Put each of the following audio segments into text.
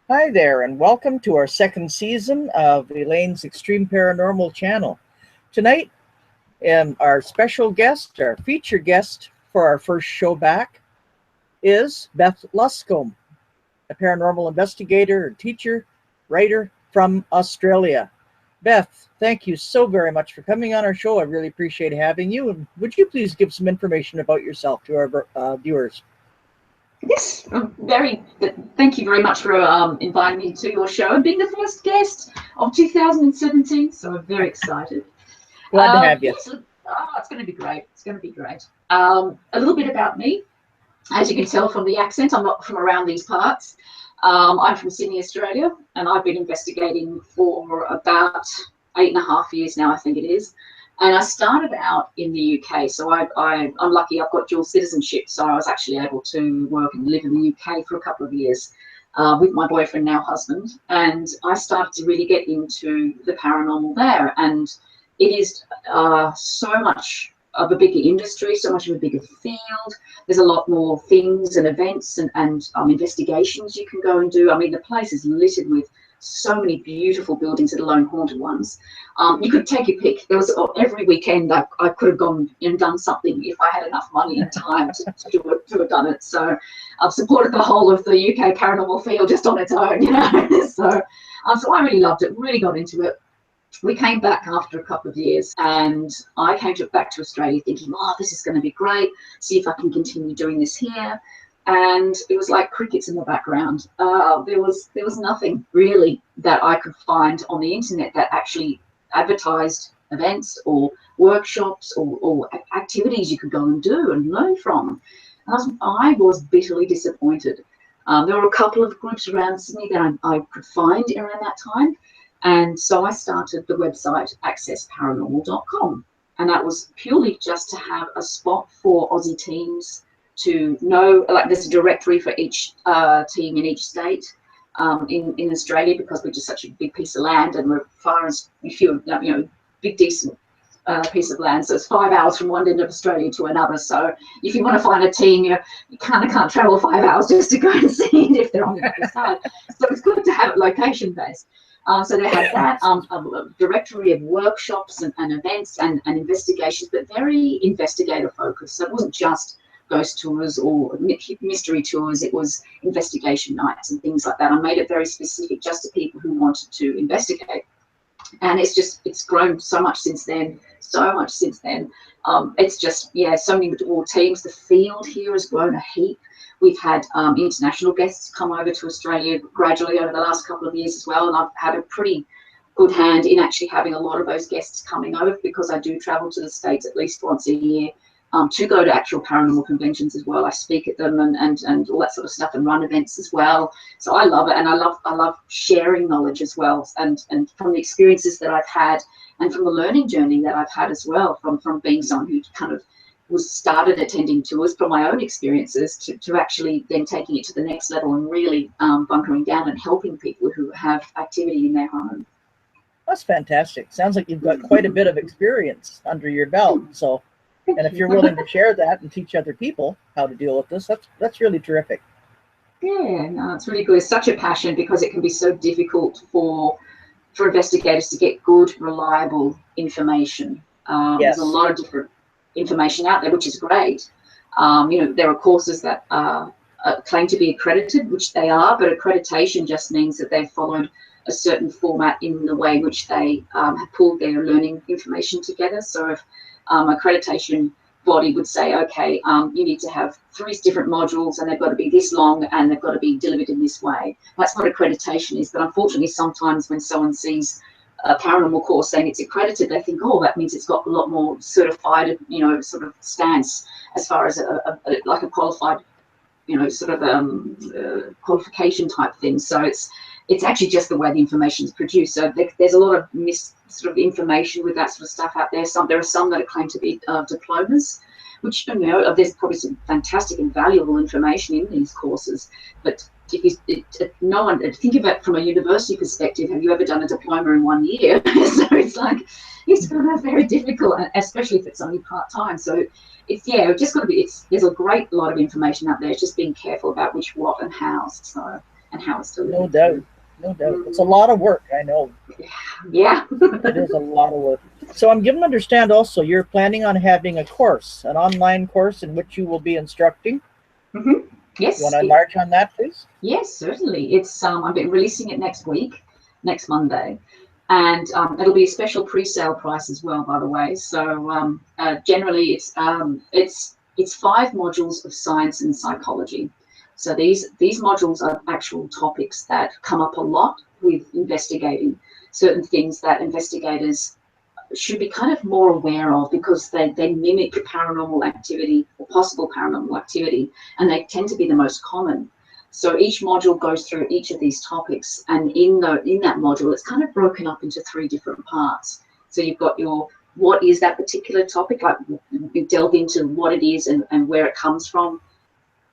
Hi there, and welcome to our second season of Elaine's Extreme Paranormal channel. Tonight, our special guest, our featured guest for our first show back, is Beth Luscombe, a paranormal investigator, teacher, writer from Australia. Beth, thank you so very much for coming on our show. I really appreciate having you. And would you please give some information about yourself to our viewers? Yes, thank you very much for inviting me to your show and being the first guest of 2017. So I'm very excited. Glad to have you. Yes, it's going to be great. It's going to be great. A little bit about me. As you can tell from the accent, I'm not from around these parts. I'm from Sydney, Australia, and I've been investigating for about 8.5 years now, I think it is. And I started out in the UK, so I'm lucky I've got dual citizenship, so I was actually able to work and live in the UK for a couple of years with my boyfriend, now husband. And I started to really get into the paranormal there. And it is so much of a bigger industry, so much of a bigger field. There's a lot more things and events and investigations you can go and do. I mean, the place is littered with so many beautiful buildings, let alone haunted ones. You could take your pick. There was every weekend I could have gone and done something if I had enough money and time to have done it. So I've supported the whole of the UK paranormal field just on its own, you know. So I really loved it, really got into it. We came back after a couple of years, and I came back to Australia thinking, oh, this is going to be great, see if I can continue doing this here. And it was like crickets in the background. There was nothing really that I could find on the internet that actually advertised events or workshops or activities you could go and do and learn from. And I was bitterly disappointed. There were a couple of groups around Sydney that I could find around that time. And so I started the website accessparanormal.com. And that was purely just to have a spot for Aussie teams to know, like there's a directory for each team in each state in Australia, because we're just such a big piece of land and we're far as few, big decent piece of land. So it's 5 hours from one end of Australia to another. So if you want to find a team, you kind of can't travel 5 hours just to go and see it if they're on the other side. So it's good to have it location based. So they had that a directory of workshops and events and investigations, but very investigator focused. So it wasn't just ghost tours or mystery tours, it was investigation nights and things like that. I made it very specific just to people who wanted to investigate. And it's grown so much since then, it's just, so many more teams. The field here has grown a heap. We've had international guests come over to Australia gradually over the last couple of years as well, and I've had a pretty good hand in actually having a lot of those guests coming over, because I do travel to the States at least once a year to go to actual paranormal conventions as well. I speak at them and all that sort of stuff, and run events as well. So I love it, and I love sharing knowledge as well, and from the experiences that I've had and from the learning journey that I've had as well, from being someone who kind of started attending tours from my own experiences to actually then taking it to the next level and really bunkering down and helping people who have activity in their home. That's fantastic. Sounds like you've got quite a bit of experience under your belt. So, and if you're willing to share that and teach other people how to deal with this, that's really terrific. Yeah, no, it's really good. It's such a passion, because it can be so difficult for investigators to get good, reliable information. Yes. There's a lot of different information out there, which is great. There are courses that claim to be accredited, which they are, but accreditation just means that they've followed a certain format in the way in which they have pulled their learning information together. So if accreditation body would say, okay, you need to have 3 different modules and they've got to be this long and they've got to be delivered in this way. That's what accreditation is. But unfortunately, sometimes when someone sees a paranormal course saying it's accredited, they think, oh, that means it's got a lot more certified, sort of stance as far as like a qualified, qualification type thing. So it's actually just the way the information is produced. So there's a lot of information with that sort of stuff out there. There are some that claim to be diplomas, which there's probably some fantastic and valuable information in these courses. But no one think of it from a university perspective. Have you ever done a diploma in 1 year? So it's like it's going to be very difficult, especially if it's only part time. So it's just got to be. There's a great lot of information out there. It's just being careful about which, what, and how. So and how it's No delivered. doubt. No doubt. It's a lot of work, I know. Yeah. It is a lot of work. So I'm given to understand also you're planning on having a course, an online course in which you will be instructing. Mm-hmm. You want Yes. to enlarge on that, please? Yes, certainly. It's I'm releasing it next week, next Monday, and it'll be a special pre-sale price as well, by the way. So generally, it's 5 modules of science and psychology. So these modules are actual topics that come up a lot with investigating, certain things that investigators should be kind of more aware of because they mimic paranormal activity or possible paranormal activity, and they tend to be the most common. So each module goes through each of these topics, and in that module, it's kind of broken up into 3 different parts. So you've got your what is that particular topic, like you delve into what it is and where it comes from,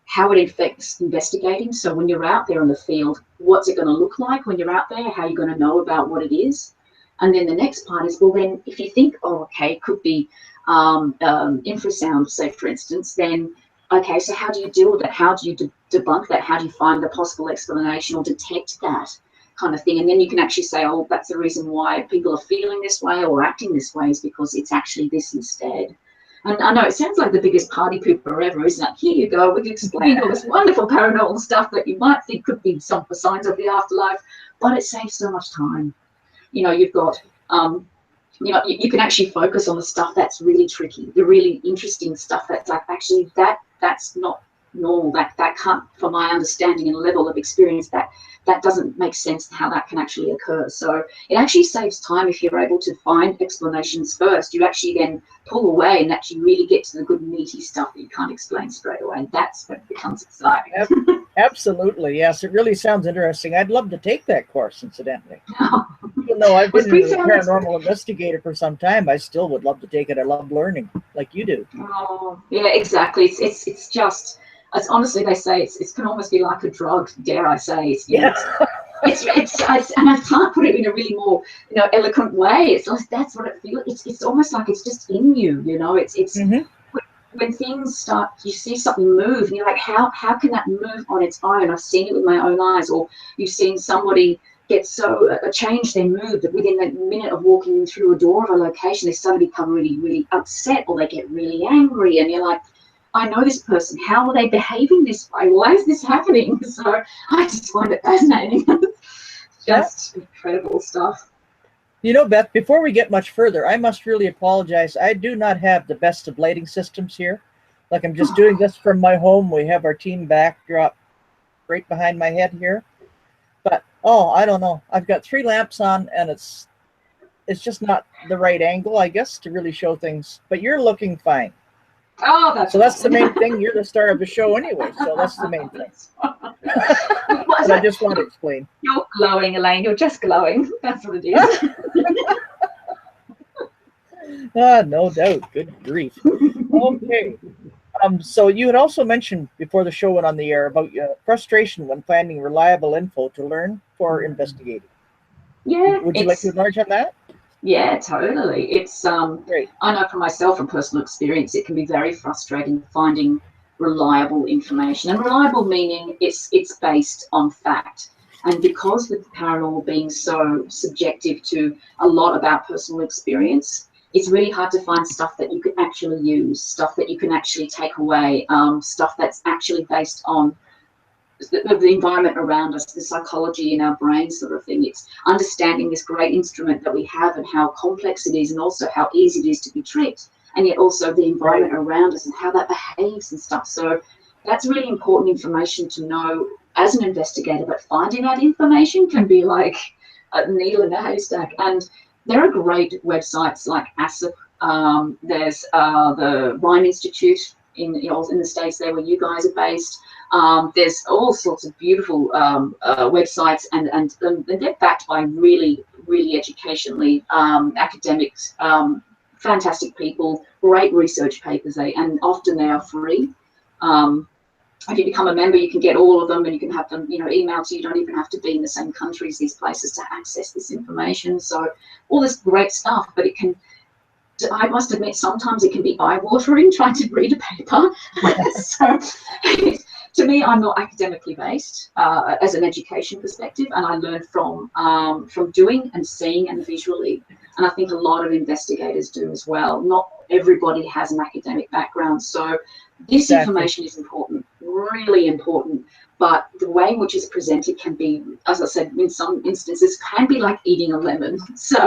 how it affects investigating. So when you're out there in the field, what's it going to look like when you're out there? How are you going to know about what it is? And then the next part is, well, then if you think, oh, okay, it could be infrasound, say, for instance, then, okay, so how do you deal with it? How do you debunk that? How do you find the possible explanation or detect that kind of thing? And then you can actually say, oh, that's the reason why people are feeling this way or acting this way is because it's actually this instead. And I know it sounds like the biggest party pooper ever, isn't it? Here you go, we've explained all this wonderful paranormal stuff that you might think could be some signs of the afterlife, but it saves so much time. You've got, you can actually focus on the stuff that's really tricky, the really interesting stuff that's like, actually, that's not normal. That can't, from my understanding and level of experience, that doesn't make sense how that can actually occur. So it actually saves time if you're able to find explanations first. You actually then pull away and actually really get to the good meaty stuff that you can't explain straight away. And that's when it becomes exciting. Absolutely, yes. It really sounds interesting. I'd love to take that course, incidentally. Even though I've been a paranormal investigator for some time, I still would love to take it. I love learning, like you do. Oh, yeah, exactly. It's just, as honestly they say, it can almost be like a drug, dare I say. And I can't put it in a really more eloquent way. It's like that's what it feels. It's almost like it's just in you. It's when things start, you see something move, and you're like, how can that move on its own? I've seen it with my own eyes, or you've seen somebody get so change their mood that within a minute of walking through a door of a location, they suddenly become really, really upset, or they get really angry, and you're like, I know this person. How are they behaving this way? Why is this happening? So I just find it fascinating. Just incredible stuff. Beth, before we get much further, I must really apologize. I do not have the best of lighting systems here. Like, I'm just doing this from my home. We have our team backdrop right behind my head here. But, I don't know. I've got 3 lamps on, and it's just not the right angle, I guess, to really show things. But you're looking fine. Oh, that's the main thing. You're the star of the show anyway, so that's the main thing. I just want to explain. You're glowing, Elaine. You're just glowing. That's what it is. No doubt. Good grief. Okay. So you had also mentioned before the show went on the air about your frustration when finding reliable info to learn for investigating. Yeah. Would you like to enlarge on that? Yeah, totally. It's Great. I know from myself from personal experience, it can be very frustrating finding reliable information. And reliable meaning it's based on fact. And because with paranormal being so subjective to a lot about personal experience, it's really hard to find stuff that you can actually use, stuff that you can actually take away, stuff that's actually based on the environment around us, the psychology in our brain sort of thing. It's understanding this great instrument that we have and how complex it is, and also how easy it is to be tricked, and yet also the environment around us and how that behaves and stuff. So that's really important information to know as an investigator, but finding that information can be like a needle in a haystack. And there are great websites like ASIP. There's the Rhyme Institute in the States there where you guys are based. There's all sorts of beautiful websites, and they're backed by really, really educationally academics, fantastic people, great research papers, and often they are free. If you become a member, you can get all of them, and you can have them, emailed to you. You don't even have to be in the same country as these places to access this information. So all this great stuff, but I must admit, sometimes it can be eye-watering trying to read a paper. So to me, I'm not academically based as an education perspective, and I learn from doing and seeing and visually. And I think a lot of investigators do as well. Not everybody has an academic background, so this information is important, really important. But the way in which it's presented can be, as I said, in some instances, can be like eating a lemon. So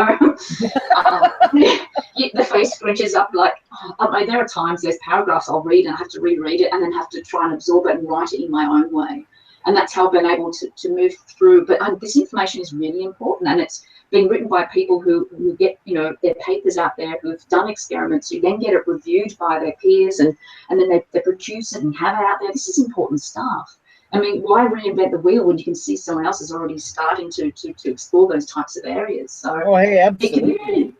the face scrunches up like, I mean, there are times there's paragraphs I'll read and I have to reread it and then have to try and absorb it and write it in my own way. And that's how I've been able to move through. But this information is really important, and it's been written by people who get, you know, their papers out there, who've done experiments, who then get it reviewed by their peers, and then they produce it and have it out there. This is important stuff. I mean, why reinvent the wheel when you can see someone else is already starting to explore those types of areas? So, hey, absolutely. It can really,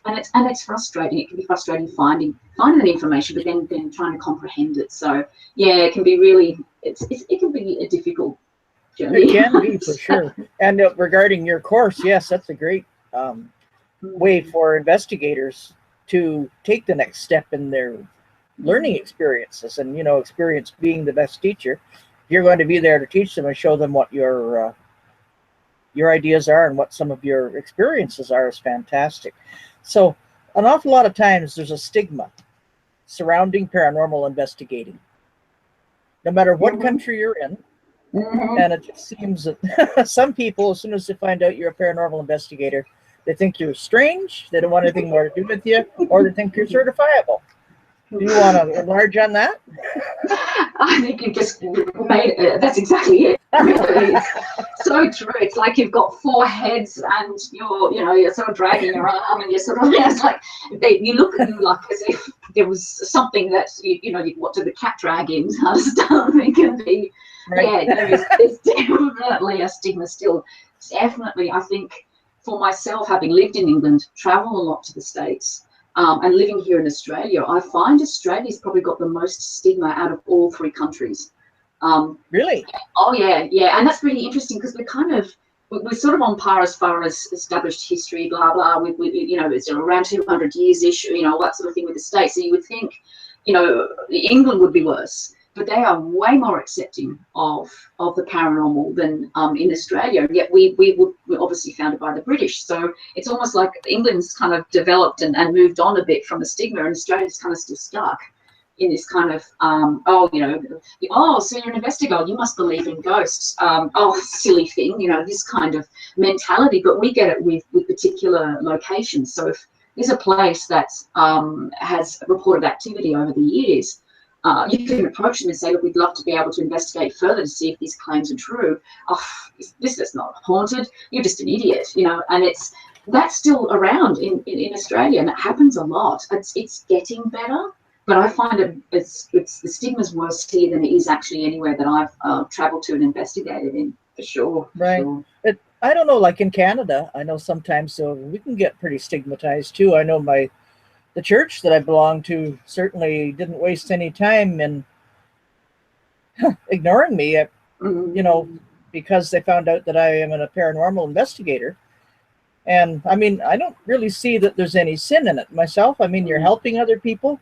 and it's frustrating. It can be frustrating finding that information, but then trying to comprehend it. So, yeah, it can be really, it can be a difficult journey. It can be, for sure. And regarding your course, yes, that's a great way for investigators to take the next step in their learning experiences, and, you know, experience being the best teacher. You're going to be there to teach them and show them what your ideas are and what some of your experiences are is fantastic. So an awful lot of times there's a stigma surrounding paranormal investigating, no matter what country you're in. And it just seems that some people, as soon as they find out you're a paranormal investigator, they think you're strange, they don't want anything more to do with you, or they think you're certifiable. Do you want to enlarge on that? I think you just made it. That's exactly it. It's so true. It's like you've got 4 heads and you're sort of dragging your arm, and you're sort of, it's like you look at you like as if there was something that what did the cat drag in kind of stuff. It can be, right. Yeah, there's definitely a stigma still. Definitely, I think for myself, having lived in England, traveled a lot to the States, and living here in Australia, I find Australia's probably got the most stigma out of all 3 countries. Really? Oh, yeah. And that's really interesting because we're sort of on par as far as established history, blah, blah, with it's around 200 years-ish, all that sort of thing with the States. So you would think, England would be worse. But they are way more accepting of the paranormal than in Australia. And yet we're obviously founded by the British. So it's almost like England's kind of developed and moved on a bit from the stigma, and Australia's kind of still stuck in this kind of, so you're an investigator, you must believe in ghosts. Silly thing, this kind of mentality. But we get it with particular locations. So if there's a place that has reported activity over the years, you can approach them and say, look, we'd love to be able to investigate further to see if these claims are true. This is not haunted. You're just an idiot, and that's still around in Australia, and it happens a lot. It's getting better, but I find it's the stigma's worse here than it is actually anywhere that I've traveled to and investigated in, for sure. Right. Sure. I don't know, like in Canada, I know sometimes we can get pretty stigmatized too. I know the church that I belong to certainly didn't waste any time in ignoring me, because they found out that I am a paranormal investigator. And I mean, I don't really see that there's any sin in it myself. I mean, you're helping other people.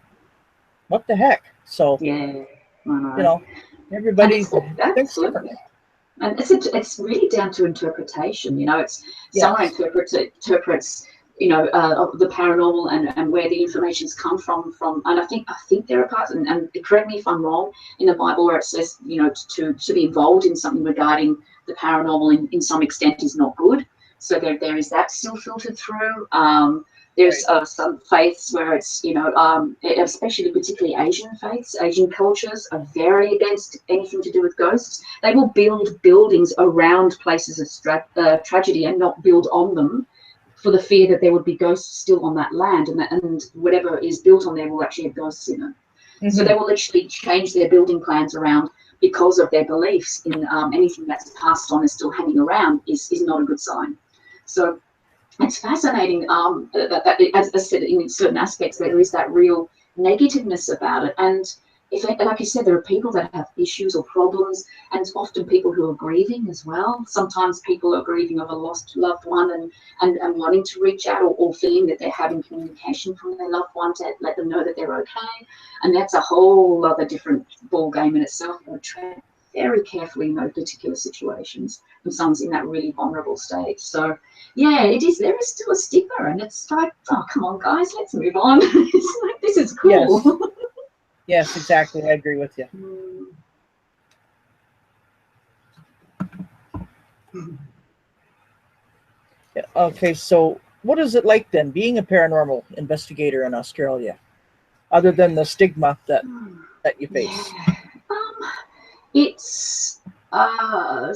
What the heck? So, yeah, everybody thinks differently. And it's really down to interpretation. Someone interprets the paranormal and where the information's come from, and I think there are parts, and correct me if I'm wrong, in the Bible where it says, to be involved in something regarding the paranormal in some extent is not good. So there is that still filtered through. There's some faiths where it's, especially particularly Asian faiths, Asian cultures are very against anything to do with ghosts. They will build buildings around places of tragedy and not build on them, for the fear that there would be ghosts still on that land, and whatever is built on there will actually have ghosts in it. Mm-hmm. So they will literally change their building plans around because of their beliefs in anything that's passed on and still hanging around is not a good sign. So it's fascinating that as I said, in certain aspects there is that real negativeness about it. And if, like you said, there are people that have issues or problems, and it's often people who are grieving as well. Sometimes people are grieving of a lost loved one and wanting to reach out, or feeling that they're having communication from their loved one to let them know that they're okay. And that's a whole other different ball game in itself. You tread very carefully in those particular situations when someone's in that really vulnerable state. So yeah, it is. There is still a stigma, and it's like, oh, come on, guys, let's move on. It's like, this is cool. Yes. Yes, exactly. I agree with you. Yeah. Okay, so what is it like then being a paranormal investigator in Australia, other than the stigma that you face? Yeah. It's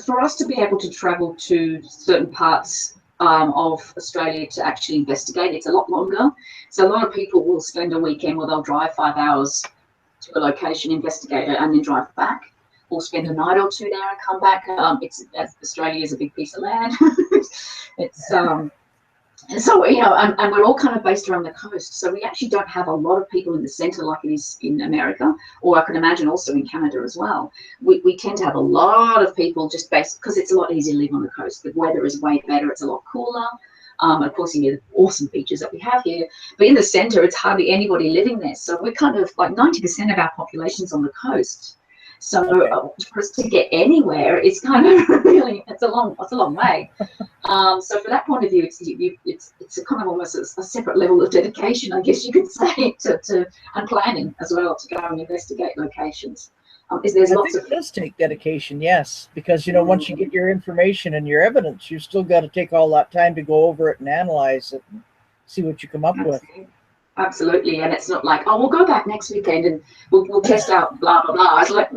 for us to be able to travel to certain parts of Australia to actually investigate, it's a lot longer. So a lot of people will spend a weekend where they'll drive 5 hours to a location, investigate it, and then drive back, or spend a night or two there and come back. Australia is a big piece of land. It's so, you know, and we're all kind of based around the coast. So we actually don't have a lot of people in the centre like it is in America, or I can imagine also in Canada as well. We tend to have a lot of people just based, because it's a lot easier to live on the coast. The weather is way better. It's a lot cooler. Of course, you get the awesome beaches that we have here. But in the centre, it's hardly anybody living there. So we're kind of like 90% of our population's on the coast. So for us to get anywhere, it's kind of really, it's a long way. So from that point of view, it's a kind of almost a separate level of dedication, I guess you could say, to and planning as well to go and investigate locations. There's lots of. It does take dedication, yes, because you know once you get your information and your evidence, you still got to take all that time to go over it and analyze it and see what you come up with. Absolutely, and it's not like, oh, we'll go back next weekend and we'll test out blah blah blah. It's like,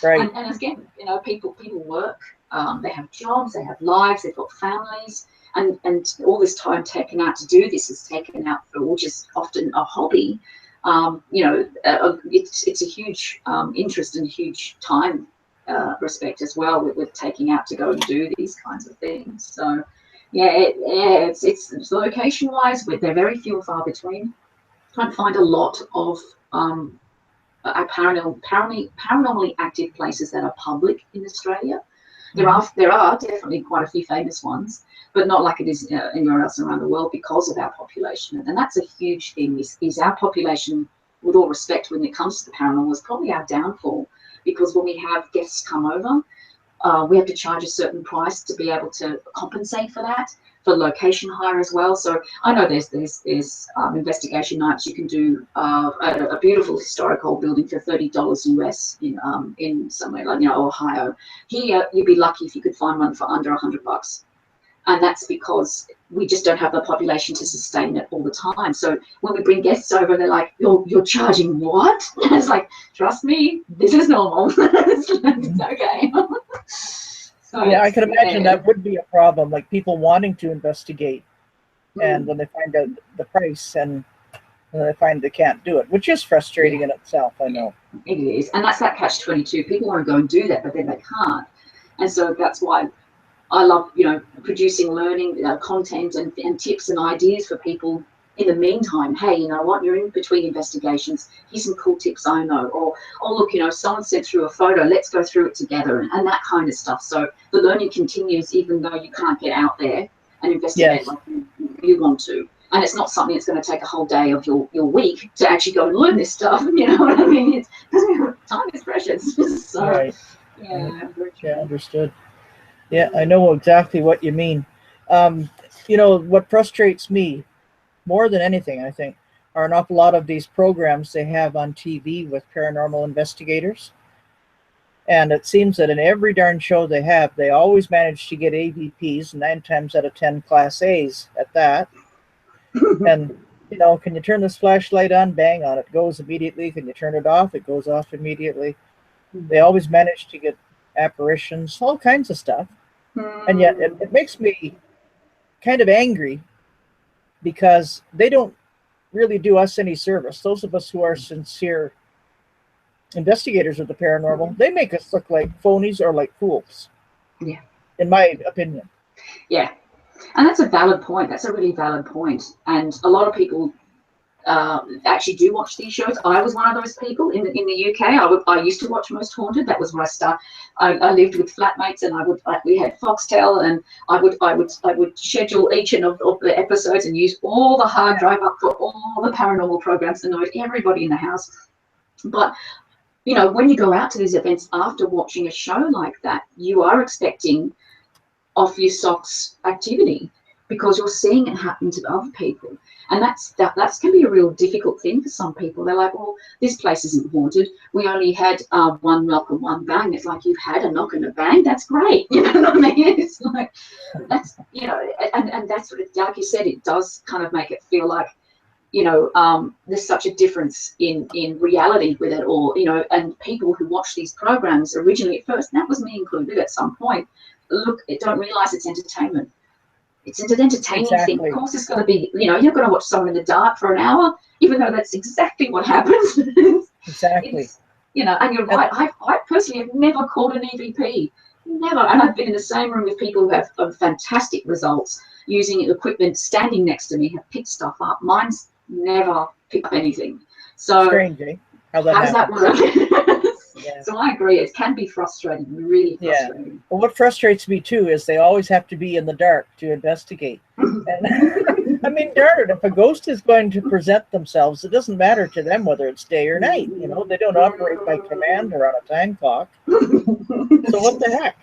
right. And again, you know, people work, they have jobs, they have lives, they've got families, and all this time taken out to do this is taken out for, which is often a hobby. You know, it's a huge interest and huge time respect as well with taking out to go and do these kinds of things. So. Yeah, it's location wise, they're very few and far between. Can't find a lot of paranormally active places that are public in Australia. There are definitely quite a few famous ones, but not like it is anywhere else around the world because of our population. And that's a huge thing. Is our population, with all respect, when it comes to the paranormal, is probably our downfall, because when we have guests come over. We have to charge a certain price to be able to compensate for that, for location hire as well. So I know there's investigation nights you can do a beautiful historical building for $30 US in somewhere like Ohio. Here you'd be lucky if you could find one for under $100. And that's because we just don't have the population to sustain it all the time. So when we bring guests over, they're like, you're charging what? And it's like, trust me, this is normal. It's okay. So yeah, I can imagine that would be a problem, like people wanting to investigate, and when they find out the price and they find they can't do it, which is frustrating in itself, I know. It is, and that's that catch-22. People want to go and do that, but then they can't. And so that's why I love, producing learning content and tips and ideas for people in the meantime. Hey, you know what? You're in between investigations. Here's some cool tips I know. Or, oh, look, someone sent through a photo. Let's go through it together and that kind of stuff. So the learning continues even though you can't get out there and investigate like you want to. And it's not something that's going to take a whole day of your week to actually go and learn this stuff. You know what I mean? Time is precious. So, right. Yeah, understood. Yeah, I know exactly what you mean. What frustrates me more than anything, I think, are an awful lot of these programs they have on TV with paranormal investigators. And it seems that in every darn show they have, they always manage to get AVPs, 9 times out of 10 Class A's at that. And, can you turn this flashlight on? Bang on, it goes immediately. Can you turn it off? It goes off immediately. They always manage to get apparitions, all kinds of stuff. And yet it makes me kind of angry because they don't really do us any service. Those of us who are sincere investigators of the paranormal, they make us look like phonies or like fools. Yeah. In my opinion. Yeah. And that's a valid point. That's a really valid point. And a lot of people actually do watch these shows. I was one of those people in the UK. I used to watch Most Haunted. That was where I started. I lived with flatmates, and we had Foxtel, and I would schedule each of the episodes and use all the hard drive up for all the paranormal programs and know everybody in the house. But when you go out to these events after watching a show like that, you are expecting off your socks activity, because you're seeing it happen to other people. And that can be a real difficult thing for some people. They're like, well, this place isn't haunted. We only had one knock and one bang. It's like, you've had a knock and a bang. That's great. You know what I mean? It's like, that's, and that's what it, like you said, it does kind of make it feel like, there's such a difference in reality with it all, and people who watch these programs originally at first, and that was me included at some point, don't realize it's entertainment. It's an entertaining thing. Of course, it's going to be, you're going to watch someone in the dark for an hour, even though that's exactly what happens. Exactly. And you're right. I personally have never called an EVP. Never. And I've been in the same room with people who have fantastic results using equipment standing next to me, have picked stuff up. Mine's never picked up anything. So strange, eh? How does that work? Yeah. So I agree, it can be frustrating, really frustrating. Yeah. Well, what frustrates me too is they always have to be in the dark to investigate. And I mean, darn it, if a ghost is going to present themselves, it doesn't matter to them whether it's day or night. They don't operate by command or on a time clock. So what the heck?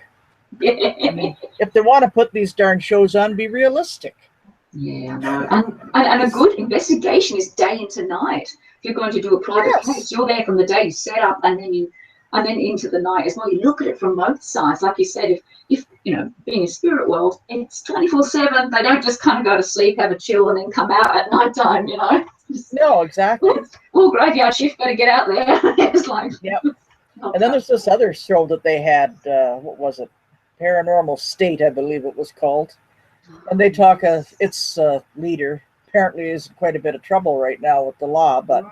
I mean, if they want to put these darn shows on, be realistic. Yeah, no. And a good investigation is day into night. If you're going to do a private case, you're there from the day you set up, and then into the night as well. You look at it from both sides. Like you said, if being a spirit world, it's 24/7. They don't just kind of go to sleep, have a chill, and then come out at night time, No, exactly. Well, graveyard shift, better get out there. It's like, yep. And then there's this other show that they had, what was it? Paranormal State, I believe it was called. And they talk, its leader apparently is in quite a bit of trouble right now with the law, but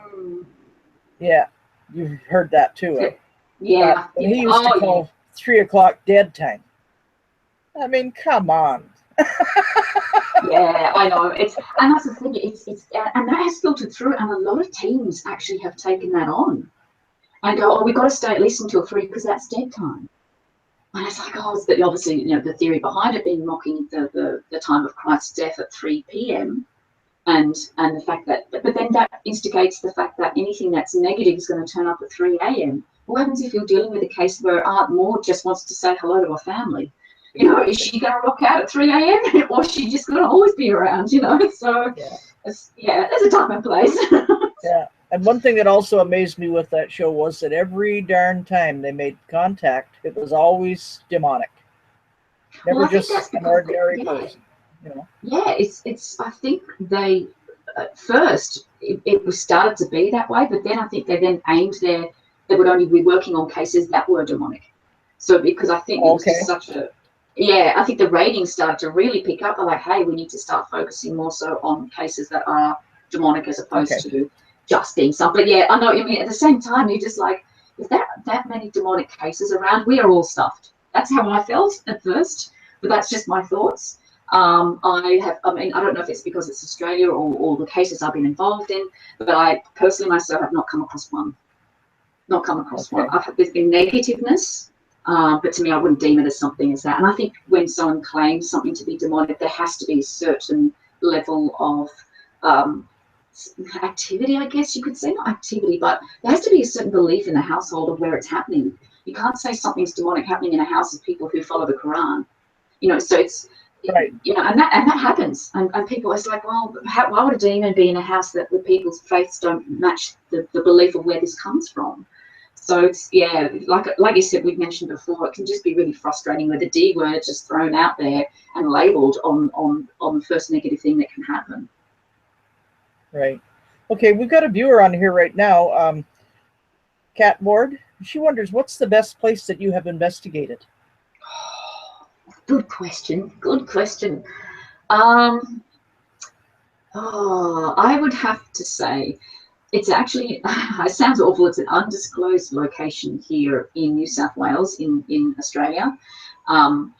yeah, you've heard that too. Eh? Yeah. But he used to call 3 o'clock dead time. I mean, come on. Yeah, I know. And that's the thing. It's and that has filtered through, and a lot of teams actually have taken that on and go, oh, we've got to stay at least until 3 because that's dead time. And it's like, oh, it's obviously, the theory behind it being mocking the time of Christ's death at 3 p.m. and the fact that, but then that instigates the fact that anything that's negative is going to turn up at 3 a.m. What happens if you're dealing with a case where Aunt Maud just wants to say hello to her family? Is she going to rock out at 3 a.m. or is she just going to always be around? So there's a time and place. Yeah. And one thing that also amazed me with that show was that every darn time they made contact, it was always demonic. Never just an ordinary person. Yeah, it's. I think they first it was started to be that way, but then I think they then aimed they would only be working on cases that were demonic. So because I think it was just such a. Yeah, I think the ratings started to really pick up. They're like, hey, we need to start focusing more so on cases that are demonic as opposed to just being some. But yeah, I know what you mean. At the same time, you're just like, if there are that many demonic cases around, we are all stuffed. That's how I felt at first, but that's just my thoughts. I don't know if it's because it's Australia or the cases I've been involved in, but I personally myself have not come across one. Not come across one. There's been negativeness, but to me, I wouldn't deem it as something as that. And I think when someone claims something to be demonic, there has to be a certain level of activity, I guess you could say. Not activity, but there has to be a certain belief in the household of where it's happening. You can't say something's demonic happening in a house of people who follow the Quran. So it's right. And that happens, and people, it's like, well, why would a demon be in a house that where people's faiths don't match the belief of where this comes from? So it's like you said, we've mentioned before, it can just be really frustrating with the D word just thrown out there and labelled on the first negative thing that can happen. Right. Okay, we've got a viewer on here right now, Kat Ward. She wonders, what's the best place that you have investigated? Good question. Good question. I would have to say it's actually, it sounds awful, it's an undisclosed location here in New South Wales in Australia. And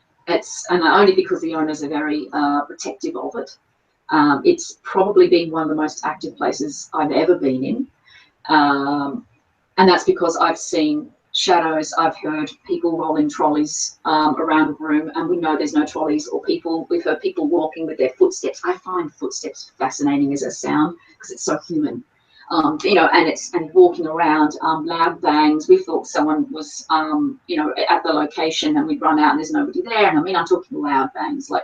only because the owners are very protective of it. It's probably been one of the most active places I've ever been in. And that's because I've seen shadows, I've heard people rolling trolleys around a room, and we know there's no trolleys or people. We've heard people walking with their footsteps. I find footsteps fascinating as a sound because it's so human. You know, and walking around, loud bangs. We thought someone was, you know, at the location, and we'd run out and there's nobody there. And I mean, I'm talking loud bangs, like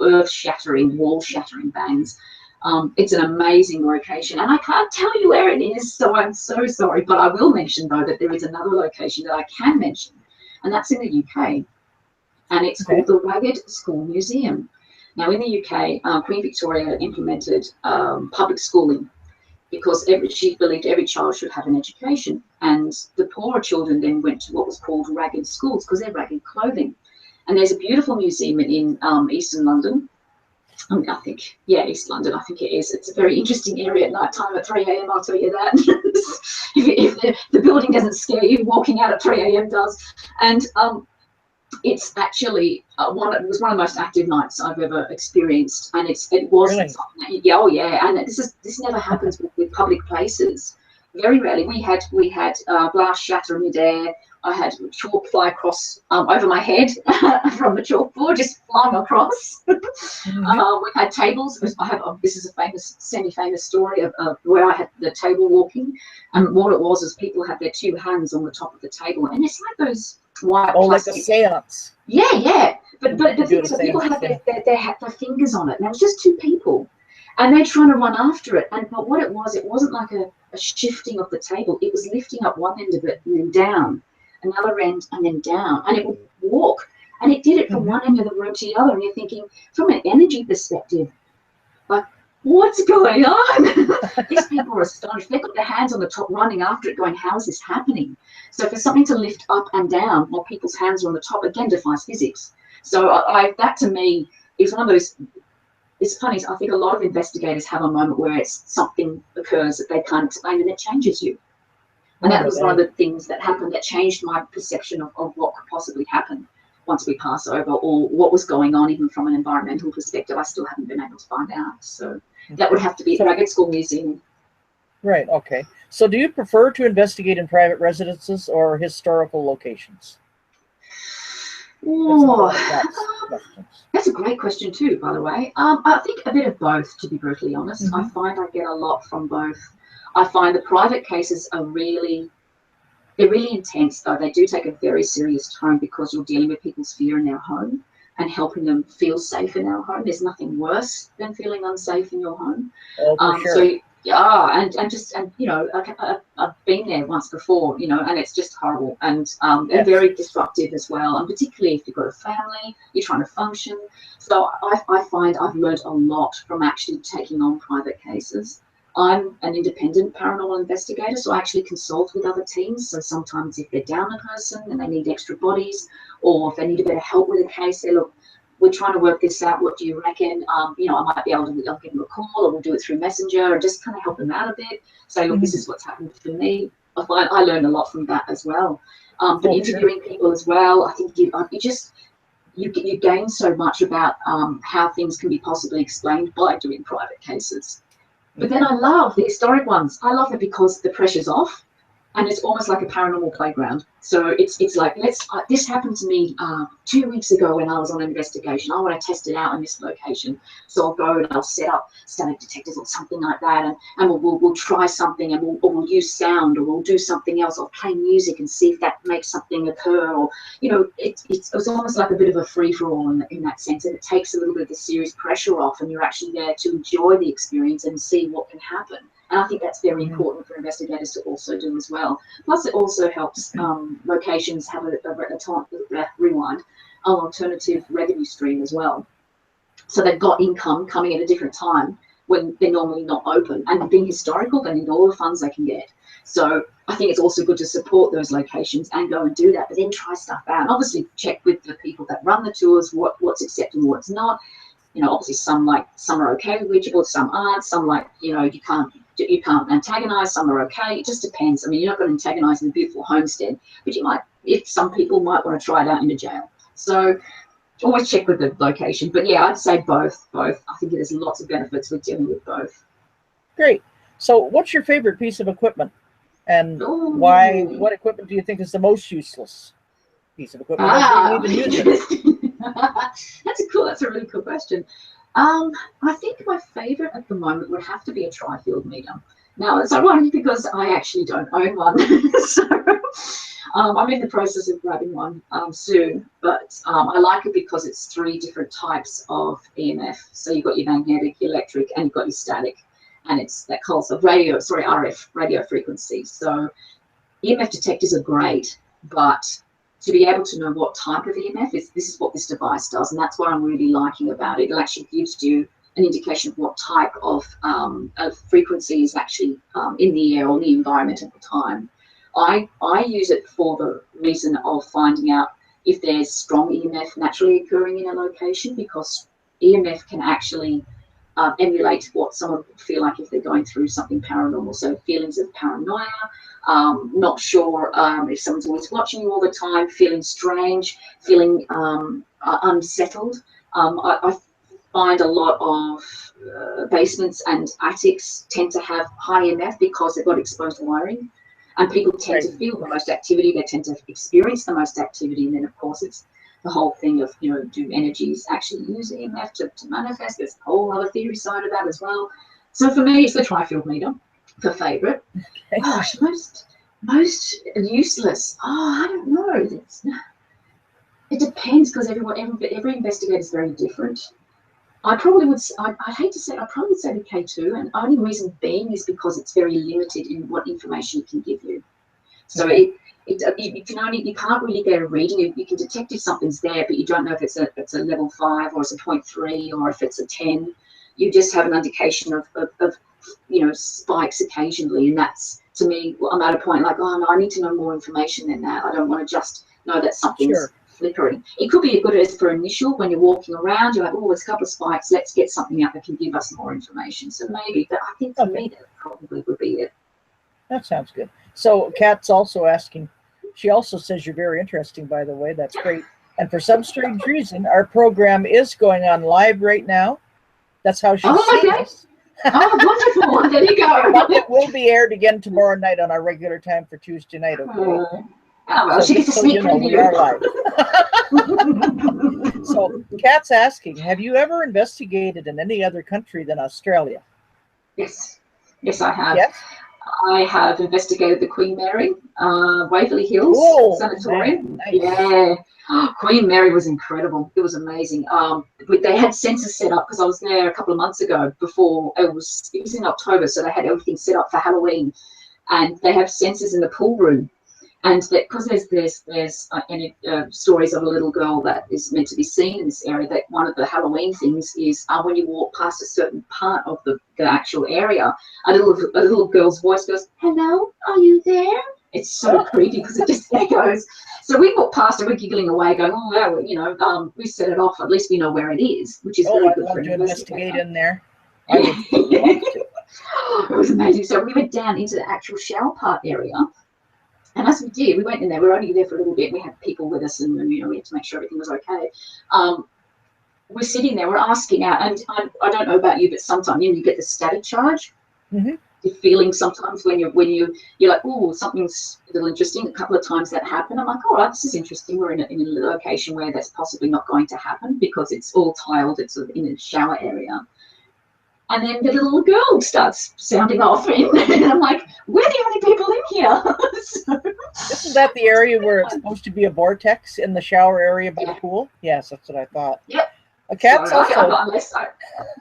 earth-shattering, wall-shattering bangs. It's an amazing location, and I can't tell you where it is, so I'm so sorry. But I will mention, though, that there is another location that I can mention, and that's in the UK, and it's called the Ragged School Museum. Now, in the UK, Queen Victoria implemented public schooling, because she believed every child should have an education. And the poorer children then went to what was called ragged schools, because they're ragged clothing. And there's a beautiful museum in Eastern London. I think, yeah, East London, I think it is. It's a very interesting area at night time at 3 a.m, I'll tell you that. if the building doesn't scare you, walking out at 3 a.m. does. And it's actually it was one of the most active nights I've ever experienced, and it was really? Yeah, oh yeah, and this never happens with public places. Very rarely. We had glass shatter midair. I had chalk fly across over my head from the chalkboard, just flying across. We had tables. This is a famous, semi-famous story of where I had the table walking, and what it was is people had their two hands on the top of the table, and it's like those white plastic. Like a seance. Yeah. But the thing is that people had their fingers on it, and it was just two people, and they're trying to run after it. But what it wasn't like a shifting of the table. It was lifting up one end of it and then down, another end and then down, and it would walk, and it did it from one end of the room to the other. And you're thinking, from an energy perspective, like, what's going on? These people are astonished. They've got their hands on the top running after it going, how is this happening? So for something to lift up and down while people's hands are on the top, again, defies physics. So that to me is one of those, it's funny, I think a lot of investigators have a moment where something occurs that they can't explain, and it changes you. And that was one of the things that happened that changed my perception of what could possibly happen once we pass over, or what was going on even from an environmental perspective. I still haven't been able to find out. So that would have to be at Ragged School Museum. Right, okay. So do you prefer to investigate in private residences or historical locations? That's a great question too, by the way. I think a bit of both, to be brutally honest. I find I get a lot from both. I find the private cases are they're really intense, though. They do take a very serious tone, because you're dealing with people's fear in their home and helping them feel safe in their home. There's nothing worse than feeling unsafe in your home. For sure. So yeah, and you know, I've been there once before, you know, and it's just horrible, and they're very disruptive as well. And particularly if you've got a family, you're trying to function. So I find I've learned a lot from actually taking on private cases. I'm an independent paranormal investigator, so I actually consult with other teams. So sometimes if they're down a person and they need extra bodies, or if they need a bit of help with a case, say, look, we're trying to work this out. What do you reckon? You know, I might be able to give them a call, or we'll do it through Messenger, and just kind of help them out a bit. Say, look, this is what's happened for me. I find I learned a lot from that as well. But interviewing people as well, I think you gain so much about how things can be possibly explained by doing private cases. But then I love the historic ones. I love it because the pressure's off, and it's almost like a paranormal playground. So it's like, this happened to me 2 weeks ago when I was on an investigation. I want to test it out in this location. So I'll go and I'll set up static detectors or something like that, and we'll try something, and we'll use sound, or we'll do something else, or play music and see if that makes something occur. Or, you know, it's almost like a bit of a free-for-all in that sense, and it takes a little bit of the serious pressure off, and you're actually there to enjoy the experience and see what can happen. And I think that's very important for investigators to also do as well. Plus, it also helps locations have an alternative revenue stream as well. So they've got income coming at a different time when they're normally not open. And being historical, they need all the funds they can get. So I think it's also good to support those locations and go and do that, but then try stuff out. And obviously check with the people that run the tours what's acceptable, what's not. You know, obviously some are okay with witchable, some aren't. Some, like, you know, you can't antagonize. Some are okay. It just depends. I mean, you're not going to antagonize in a beautiful homestead, but you might, if some people might want to try it out in a jail. So always check with the location. But yeah, I'd say both. I think there's lots of benefits with dealing with both. Great. So what's your favorite piece of equipment, and why? What equipment do you think is the most useless piece of equipment that you even use it? That's a really cool question. I think my favorite at the moment would have to be a tri-field meter. Now, it's ironic because I actually don't own one. So I'm in the process of grabbing one soon, but I like it because it's 3 different types of EMF. So you've got your magnetic, your electric, and you've got your static. And it's that calls of RF, radio frequency. So EMF detectors are great, but to be able to know what type of EMF this is what this device does, and that's what I'm really liking about it. It actually gives you an indication of what type of frequency is actually in the air or the environment at the time. I use it for the reason of finding out if there's strong EMF naturally occurring in a location, because EMF can actually emulate what someone would feel like if they're going through something paranormal. So feelings of paranoia, not sure if someone's always watching you all the time, feeling strange, feeling unsettled. I find a lot of basements and attics tend to have high EMF because they've got exposed wiring, and people tend to feel the most activity, they tend to experience the most activity, and then of course it's the whole thing of, do energies actually use EMF to manifest? There's a whole other theory side of that as well. So for me, it's the tri-field meter for favourite. Gosh, most useless. I don't know. It depends, because every investigator is very different. I probably would. I hate to say. I probably would say the K2, and only reason being is because it's very limited in what information it can give you. So you can't really get a reading. You can detect if something's there, but you don't know if it's a level 5 or it's a 0.3 or if it's a 10. You just have an indication of spikes occasionally, and that's, to me, I'm at a point like, oh no, I need to know more information than that. I don't want to just know that something's flickering. It could be good as for initial, when you're walking around, you're like, oh, there's a couple of spikes, let's get something out that can give us more information. So maybe, but I think for me that probably would be it. That sounds good. So Kat's also asking, she also says you're very interesting, by the way. That's great. And for some strange reason, our program is going on live right now. That's how she's seeing us. Oh, wonderful. There you go. But it will be aired again tomorrow night on our regular time for Tuesday night, okay? Well, she gets a sneak preview. We are live. So Kat's asking, have you ever investigated in any other country than Australia? Yes. Yes, I have. Yes? I have investigated the Queen Mary, Waverly Hills Sanatorium. Nice. Yeah. Queen Mary was incredible. It was amazing. They had sensors set up, because I was there a couple of months ago before it was in October, so they had everything set up for Halloween, and they have sensors in the pool room. And because there's stories of a little girl that is meant to be seen in this area, that one of the Halloween things is when you walk past a certain part of the actual area, a little girl's voice goes, "Hello, are you there?" It's so creepy because it just echoes. So we walk past and we're giggling away, going, "Oh, well, we set it off. At least we know where it is," which is very good for an investigator. Investigate in there. I would love to. It was amazing. So we went down into the actual shower part area. And as we did, we went in there. We were only there for a little bit. We had people with us, and we had to make sure everything was okay. We're sitting there. We're asking out, and I don't know about you, but sometimes you get the static charge. Mm-hmm. The feeling sometimes when you're like, oh, something's a little interesting. A couple of times that happened. I'm like, all right, this is interesting. We're in a location where that's possibly not going to happen because it's all tiled. It's sort of in a shower area. And then the little girl starts sounding off, and I'm like, we're the only people in here. Isn't that the area where it's supposed to be a vortex in the shower area by the pool? Yes, that's what I thought. Yep.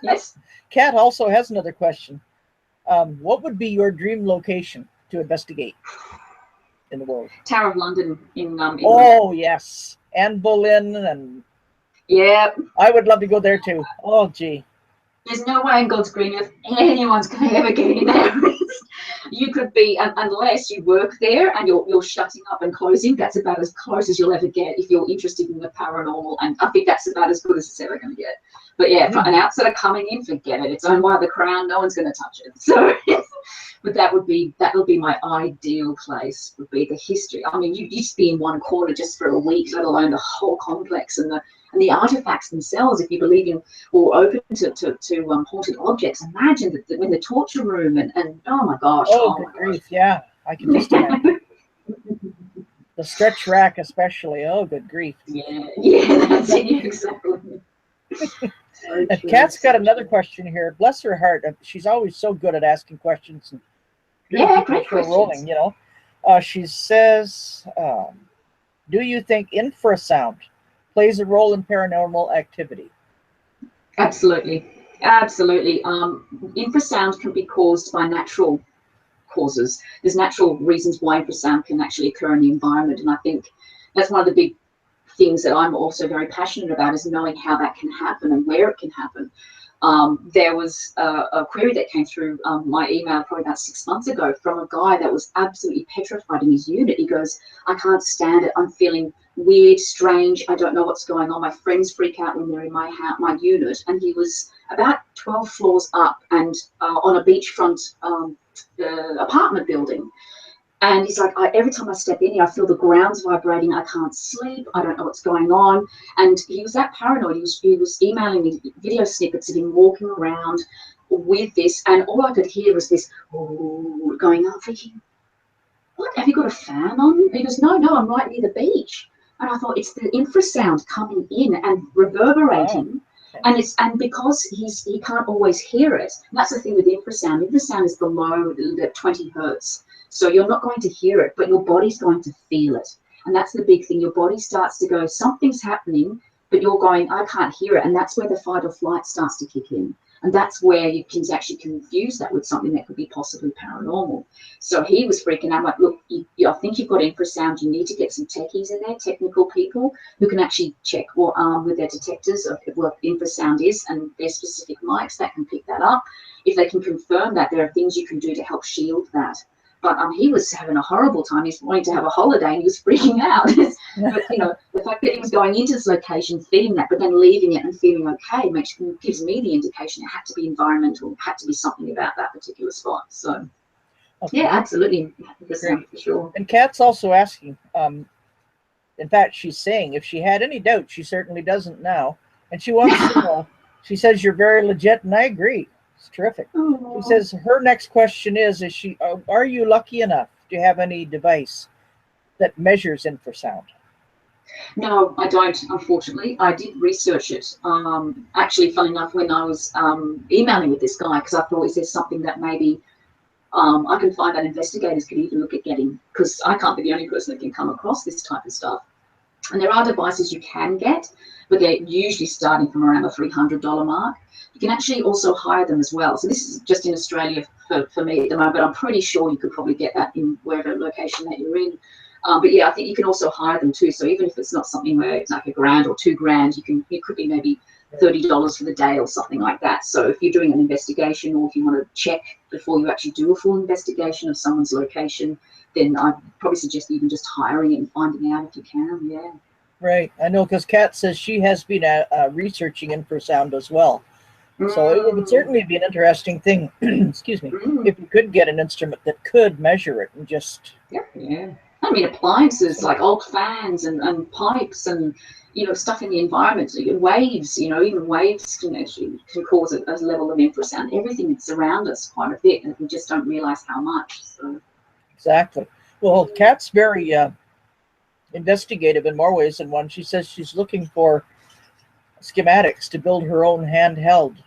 Yes. Kat also has another question. What would be your dream location to investigate in the world? Tower of London in England. Oh, yes. And Berlin. And yeah. I would love to go there too. Oh, gee. There's no way in God's green earth anyone's going to ever get in there. You could be, unless you work there and you're shutting up and closing, that's about as close as you'll ever get if you're interested in the paranormal. And I think that's about as good as it's ever going to get. But yeah, for an outsider coming in, forget it. It's owned by the Crown. No one's going to touch it. So but that would be my ideal place, would be the history. I mean, you'd just be in one corner just for a week, let alone the whole complex and the artifacts themselves. If you believe in or open to haunted objects, imagine that when the torture room and oh my gosh, Oh, good grief! Yeah, I can just imagine. The stretch rack, especially. Oh, good grief! Yeah, that's it. Yeah, exactly. So And true, Kat's got so another true. question here. Bless her heart. She's always so good at asking questions and really Yeah, keeping the great show questions. rolling, She says, do you think infrasound plays a role in paranormal activity? Absolutely, absolutely. Infrasound can be caused by natural causes. There's natural reasons why infrasound can actually occur in the environment, and I think that's one of the big things that I'm also very passionate about, is knowing how that can happen and where it can happen. There was a query that came through my email probably about 6 months ago from a guy that was absolutely petrified in his unit. He goes, I can't stand it. I'm feeling weird, strange. I don't know what's going on. My friends freak out when they're in my house, my unit. And he was about 12 floors up and on a beachfront apartment building. And he's like, every time I step in here, I feel the ground's vibrating. I can't sleep. I don't know what's going on. And he was that paranoid. He was emailing me video snippets of him walking around with this. And all I could hear was this going on. Thinking, what? Have you got a fan on? And he goes, no, I'm right near the beach. And I thought, it's the infrasound coming in and Wow. reverberating. And because he can't always hear it. And that's the thing with infrasound. Infrasound is below the 20 hertz. So you're not going to hear it, but your body's going to feel it. And that's the big thing. Your body starts to go, something's happening, but you're going, I can't hear it. And that's where the fight or flight starts to kick in. And that's where you can actually confuse that with something that could be possibly paranormal. So he was freaking out, like, look, I think you've got infrasound. You need to get some techies in there, technical people who can actually check or with their detectors of what infrasound is and their specific mics that can pick that up. If they can confirm that, there are things you can do to help shield that. But he was having a horrible time. He's wanting to have a holiday and he was freaking out. But the fact that he was going into this location, feeding that, but then leaving it and feeling okay, gives me the indication it had to be environmental, it had to be something about that particular spot. So Okay. yeah, absolutely, for sure. And Kat's also asking, in fact, she's saying if she had any doubt, she certainly doesn't now. And she wants to know, she says, you're very legit, and I agree. It's terrific. She says her next question is are you lucky enough to have any device that measures infrasound? No, I don't, unfortunately. I did research it. Actually, funny enough, when I was emailing with this guy, because I thought, is there something that maybe I can find that investigators could even look at getting, because I can't be the only person that can come across this type of stuff. And there are devices you can get, but they're usually starting from around the $300 mark. You can actually also hire them as well. So this is just in Australia for me at the moment, but I'm pretty sure you could probably get that in wherever location that you're in. But yeah, I think you can also hire them too. So even if it's not something where it's like $1,000 or $2,000, it could be maybe $30 for the day or something like that. So if you're doing an investigation, or if you want to check before you actually do a full investigation of someone's location, then I'd probably suggest even just hiring it and finding out if you can. Yeah. Right. I know, because Kat says she has been researching infrasound as well. So it would certainly be an interesting thing, excuse me, if you could get an instrument that could measure it and just... Yeah. I mean, appliances like old fans and pipes and, stuff in the environment, waves, even waves can cause a level of infrasound. Everything that's around us quite a bit, and we just don't realize how much. So. Exactly. Well, Kat's very investigative in more ways than one. She says she's looking for schematics to build her own handheld.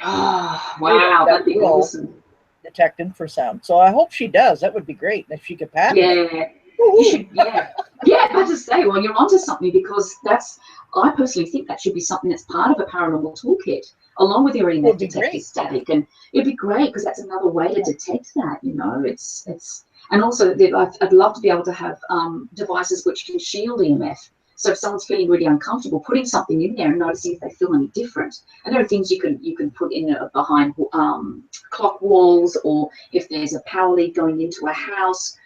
Oh, wow, that'd be awesome. Detect infrasound. So I hope she does. That would be great. And if she could patent it. You should, yeah. I just say, well, you're onto something, because I personally think that should be something that's part of a paranormal toolkit, along with your EMF detector static. And it'd be great, because that's another way to detect that, it's, and also I'd love to be able to have devices which can shield EMF. So if someone's feeling really uncomfortable, putting something in there and noticing if they feel any different. And there are things you can put in behind clock walls, or if there's a power lead going into a house,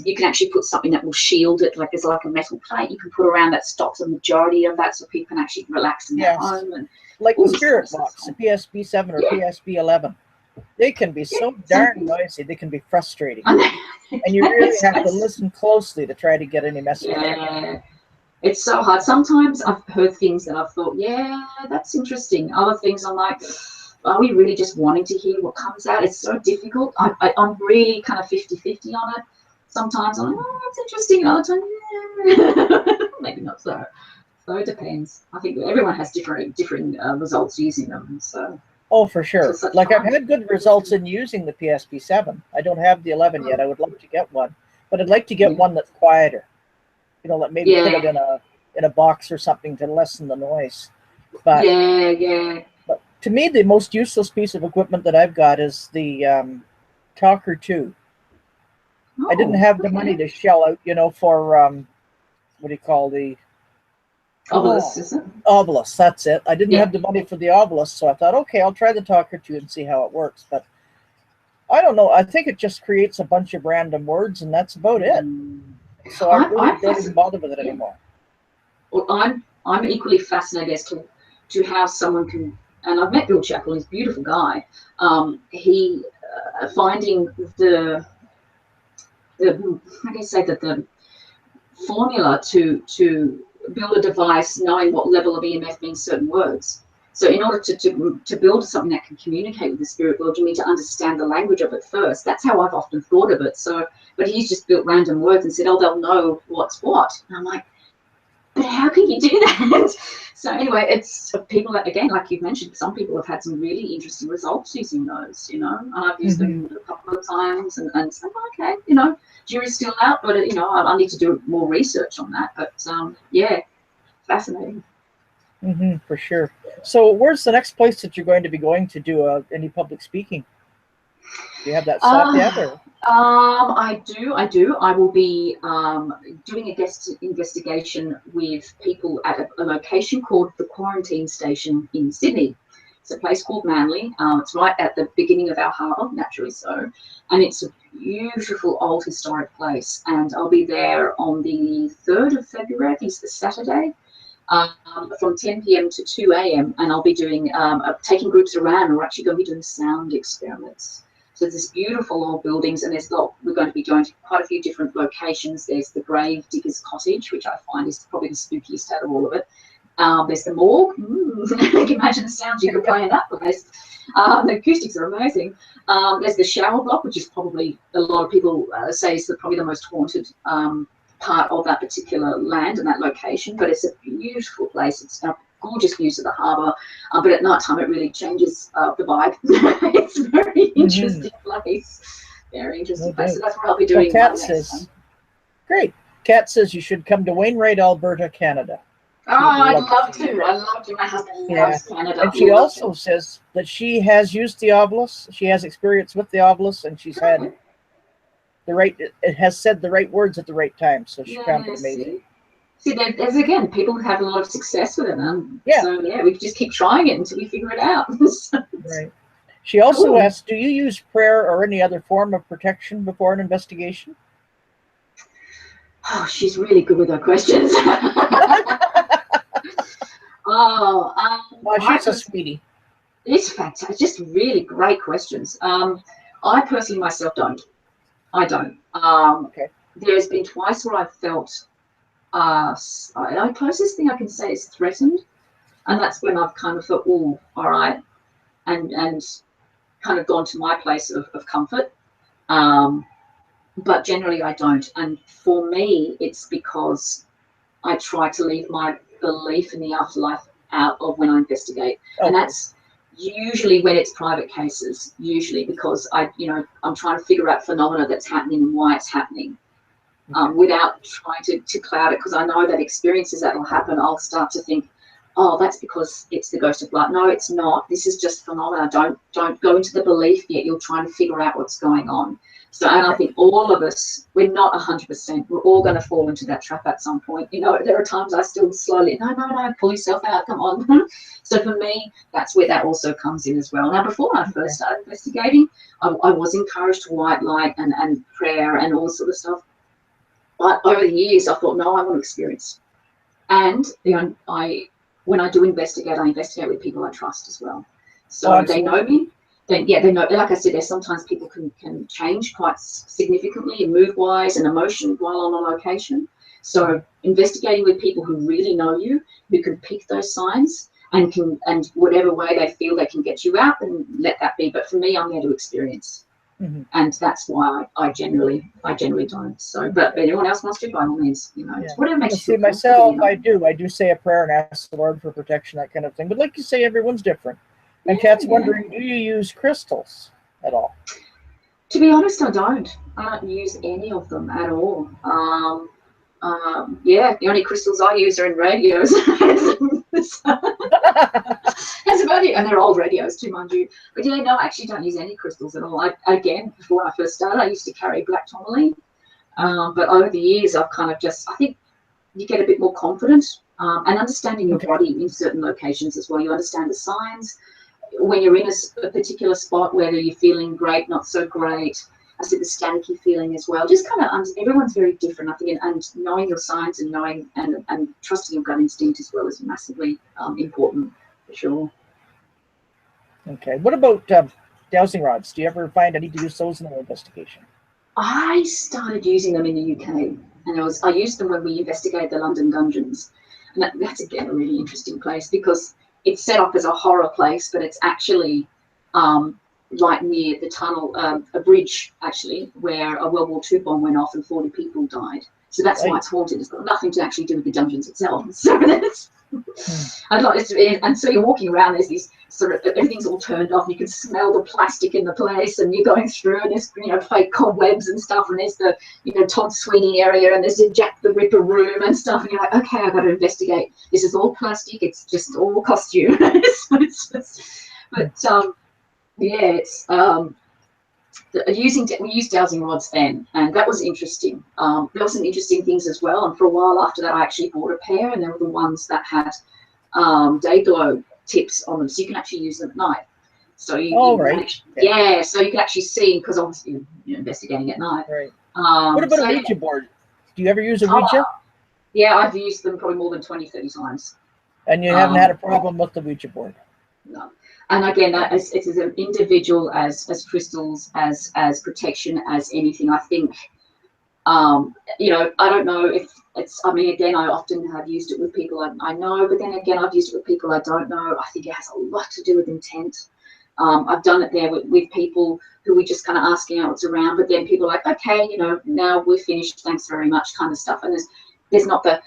you can actually put something that will shield it. Like there's like a metal plate you can put around that stops a majority of that, so people can actually relax in their home. And like the spirit box, the PSB7 or PSB11. They can be so darn noisy. They can be frustrating. And you really have to listen closely to try to get any message. Yeah, it's so hard. Sometimes I've heard things that I've thought, yeah, that's interesting. Other things I'm like, are we really just wanting to hear what comes out? It's so difficult. I'm really kind of 50-50 on it. Sometimes I'm like, oh, that's interesting. Other times, yeah. Maybe not so. So it depends. I think everyone has different results using them. So. Oh, for sure. Like I've had good results in using the PSP-7. I don't have the 11 yet. I would love to get one, but I'd like to get one that's quieter. You know, like maybe put it in a box or something to lessen the noise. But But to me, the most useless piece of equipment that I've got is the Talker 2. I didn't have the money to shell out, you know, for what do you call the Obelisk, is it? Obelisk, that's it. I didn't have the money for the Obelisk, so I thought, okay, I'll try the Talker 2 and see how it works. But I don't know. I think it just creates a bunch of random words, and that's about it. So I really don't even bother with it anymore. Well, I'm equally fascinated as to how someone can, and I've met Bill Chappell. He's a beautiful guy. He finding the how do you say that, the formula to build a device, knowing what level of EMF means certain words. So in order to build something that can communicate with the spirit world, you need to understand the language of it first. That's how I've often thought of it. So, but he's just built random words and said, oh, they'll know what's what. And I'm like, but how can you do that? So anyway, it's people that, again, like you've mentioned, some people have had some really interesting results using those, you know, and I've used them a couple of times and said, okay, you know, jury's still out, but, you know, I need to do more research on that. But yeah, fascinating. For sure. So where's the next place that you're going to be going to do any public speaking? Do you have that set yet? Or? I do. I will be doing a guest investigation with people at a location called the Quarantine Station in Sydney. It's a place called Manly. It's right at the beginning of our harbour, naturally so. And it's a beautiful old historic place. And I'll be there on the 3rd of February, I think it's the Saturday, from 10 p.m. to 2 a.m. And I'll be doing, taking groups around, and we're actually going to be doing sound experiments. So there's beautiful old buildings, and we're going to be going to quite a few different locations. There's the Grave Digger's Cottage, which I find is probably the spookiest out of all of it. There's the morgue. You can imagine the sounds you could play in that place. The acoustics are amazing. There's the shower block, which is probably, a lot of people say is probably the most haunted part of that particular land and that location. But it's a beautiful place. It's gorgeous views of the harbour, but at night time it really changes the vibe. It's a very interesting place. Very interesting place. So that's what I'll be doing. Well, Kat says, great. Kat says you should come to Wainwright, Alberta, Canada. Oh, I'd love to. I'd love to. My husband loves Canada. And she also says that she has used the obelisk. She has experience with the obelisk, and she's had the right. It has said the right words at the right time. So she found it amazing. See, there's again people who have a lot of success with it. So yeah, we just keep trying it until we figure it out. Right. She also asked, do you use prayer or any other form of protection before an investigation? Oh, she's really good with her questions. Well, she's a sweetie. It's fantastic. Just really great questions. I personally myself don't. I don't. There's been twice where I've felt the closest thing I can say is threatened, and that's when I've kind of thought, oh, all right, and kind of gone to my place of comfort. But generally I don't, and for me it's because I try to leave my belief in the afterlife out of when I investigate, and that's usually when it's private cases, usually because I'm trying to figure out phenomena that's happening and why it's happening. Without trying to cloud it, because I know that experiences that will happen, I'll start to think, oh, that's because it's the ghost of blood. No, it's not. This is just phenomena. Don't go into the belief yet. You're trying to figure out what's going on. So, and I think all of us, we're not 100%. We're all going to fall into that trap at some point. You know, there are times I still slowly, no, pull yourself out. Come on. So for me, that's where that also comes in as well. Now, before I first started investigating, I was encouraged to white light and prayer and all this sort of stuff. But over the years, I thought, no, I want to experience. And when I do investigate, I investigate with people I trust as well. So they know me. then yeah, they know. Like I said, there's sometimes people can change quite significantly, mood wise and emotion while on a location. So investigating with people who really know you, who can pick those signs and whatever way they feel they can get you out, then let that be. But for me, I'm there to experience. And that's why I generally don't. So, but if anyone else wants to, by all means, whatever makes you feel myself, I do say a prayer and ask the Lord for protection, that kind of thing. But like you say, everyone's different. And Kat's wondering, do you use crystals at all? To be honest, I don't. I don't use any of them at all. The only crystals I use are in radios. That's about it. And they're old radios too, mind you. But yeah, no, I actually don't use any crystals at all. Again, before I first started, I used to carry black tourmaline. But over the years, I've kind of I think you get a bit more confident and understanding your body in certain locations as well. You understand the signs. When you're in a particular spot, whether you're feeling great, not so great, I said the staticky feeling as well. Just kind of, everyone's very different, I think, and knowing your signs and knowing and trusting your gut instinct as well is massively important, for sure. Okay. What about dowsing rods? Do you ever find I need to use those in an investigation? I started using them in the UK, and I used them when we investigated the London dungeons. And that's, again, a really interesting place because it's set up as a horror place, but it's actually right near the tunnel, a bridge, actually, where a World War II bomb went off and 40 people died. So that's why it's haunted. It's got nothing to actually do with the dungeons itself. So that's, and so you're walking around, there's these sort of, everything's all turned off. You can smell the plastic in the place, and you're going through, and there's, fake cobwebs and stuff, and there's the, Todd Sweeney area, and there's the Jack the Ripper room and stuff, and you're like, okay, I've got to investigate. This is all plastic. It's just all costume. We used dowsing rods then, and that was interesting. There were some interesting things as well, and for a while after that I actually bought a pair, and they were the ones that had day glow tips on them, so you can actually use them at night. So so you can actually see, because obviously you're investigating at night. Right. What about a Ouija board? Do you ever use a Ouija? Yeah, I've used them probably more than 20-30 times. And you haven't had a problem with the Ouija board? No. And again, it's as an individual, as crystals, as protection, as anything. I think, I don't know if it's, again, I often have used it with people I know, but then again, I've used it with people I don't know. I think it has a lot to do with intent. I've done it there with people who we just kind of asking out what's around, but then people are like, okay, now we're finished, thanks very much, kind of stuff. And there's not the,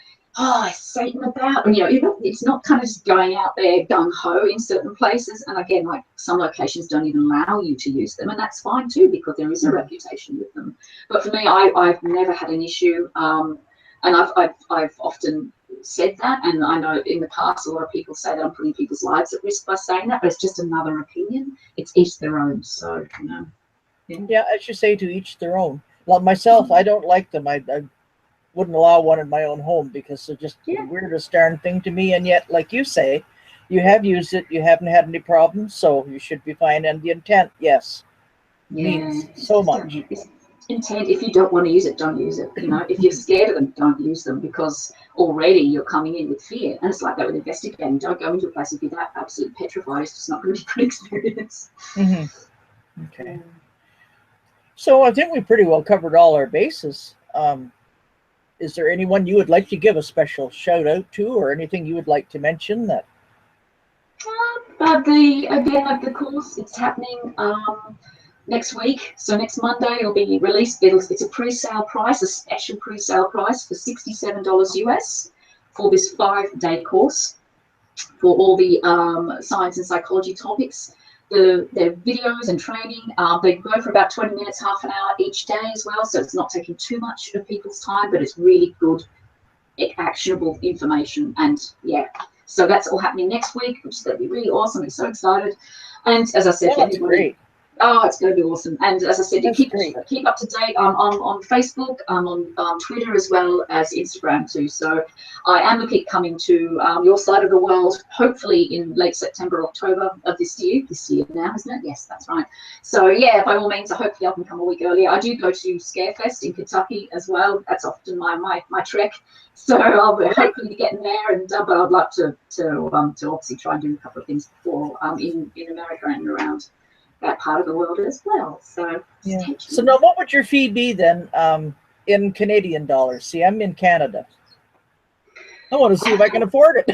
is Satan about? And, it's not kind of just going out there gung-ho in certain places. And again, like some locations don't even allow you to use them, and that's fine too, because there is a reputation with them. But for me, I've never had an issue, and I've often said that, and I know in the past a lot of people say that I'm putting people's lives at risk by saying that, but it's just another opinion. It's each their own. So, Yeah, as you say, to each their own. Well, myself, I don't like them. I wouldn't allow one in my own home because they're just the weirdest darn thing to me. And yet, like you say, you have used it, you haven't had any problems, so you should be fine. And the intent, means so much. Intent, if you don't want to use it, don't use it. If you're scared of them, don't use them, because already you're coming in with fear. And it's like that with investigating. Don't go into a place if you're that absolutely petrified. It's just not going to be a good experience. Okay. So I think we pretty well covered all our bases. Is there anyone you would like to give a special shout out to, or anything you would like to mention that? The course, it's happening next week. So next Monday it'll be released. It's a pre-sale price, a special pre-sale price for $67 US for this 5-day course for all the science and psychology topics. The videos and training, they go for about 20 minutes, half an hour each day as well, so it's not taking too much of people's time, but it's really good, actionable information. And so that's all happening next week, which is going to be really awesome. I'm so excited. And as I said, that's great. Oh, it's going to be awesome. And as I said, you keep up to date on Facebook, on Twitter, as well as Instagram too. So I am looking at coming to your side of the world, hopefully in late September, October of this year. This year now, isn't it? Yes, that's right. So yeah, by all means, hopefully I can come a week earlier. I do go to Scarefest in Kentucky as well. That's often my trek. So I'll be hopefully be getting there, and but I'd like to obviously try and do a couple of things before in America and around. that part of the world as well. So Yeah. stay So tuned. now, what would your fee be then, in Canadian dollars? See, I'm in Canada. I want to see if I can afford it.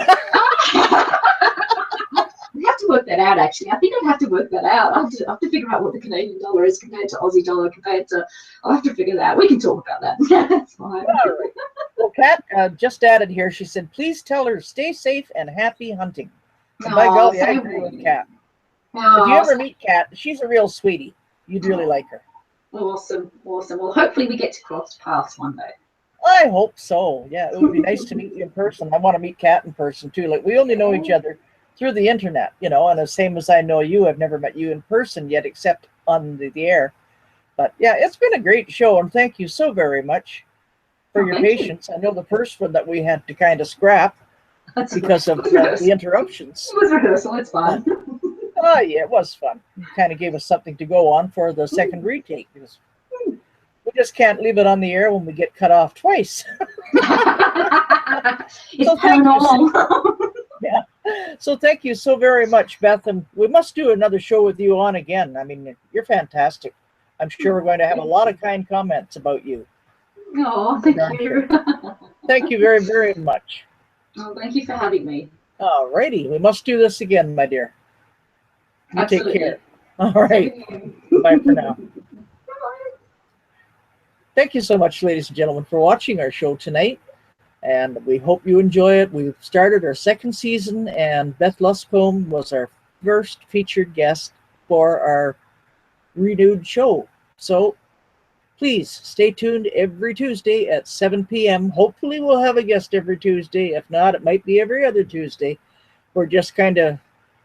I have to work that out, actually. I think I'd have to work that out. I have to figure out what the Canadian dollar is compared to Aussie dollar compared to. I'll have to figure that out. We can talk about that. That's fine. All right. Well, Kat just added here. She said, "Please tell her stay safe and happy hunting." And by Oh, golly, I same agree with with Kat. you. If you Oh, ever meet Kat, she's a real sweetie. You'd really like her. awesome, awesome. Well, hopefully we get to cross paths one day. I hope so. Yeah, it would be nice to meet you in person. I want to meet Kat in person too. Like, we only know each other through the internet, you know, and the same as I know you, I've never met you in person yet, except on the air. But yeah, it's been a great show, and thank you so very much for your Thank you. patience. I know the first one that we had to kind of scrap That's because of rehearsal. the interruptions. It was rehearsal. It's fun. Oh yeah, it was fun. You kind of gave us something to go on for the second retake, because we just can't leave it on the air when we get cut off twice. It's So thank you. paranormal. Yeah. So thank you so very much, Beth. And we must do another show with you on again. I mean, you're fantastic. I'm sure we're going to have a lot of kind comments about you. Oh, thank you. Thank you very, very much. Oh, thank you for having me. All righty. We must do this again, my dear. You Absolutely. take care. All right. Bye for now. Thank you so much, ladies and gentlemen, for watching our show tonight. And we hope you enjoy it. We've started our second season, and Beth Luscombe was our first featured guest for our renewed show. So please stay tuned every Tuesday at 7 p.m. Hopefully we'll have a guest every Tuesday. If not, it might be every other Tuesday. We're just kind of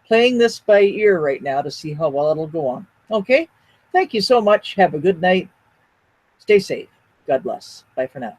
playing this by ear right now to see how well it'll go on. Okay? Thank you so much. Have a good night. Stay safe. God bless. Bye for now.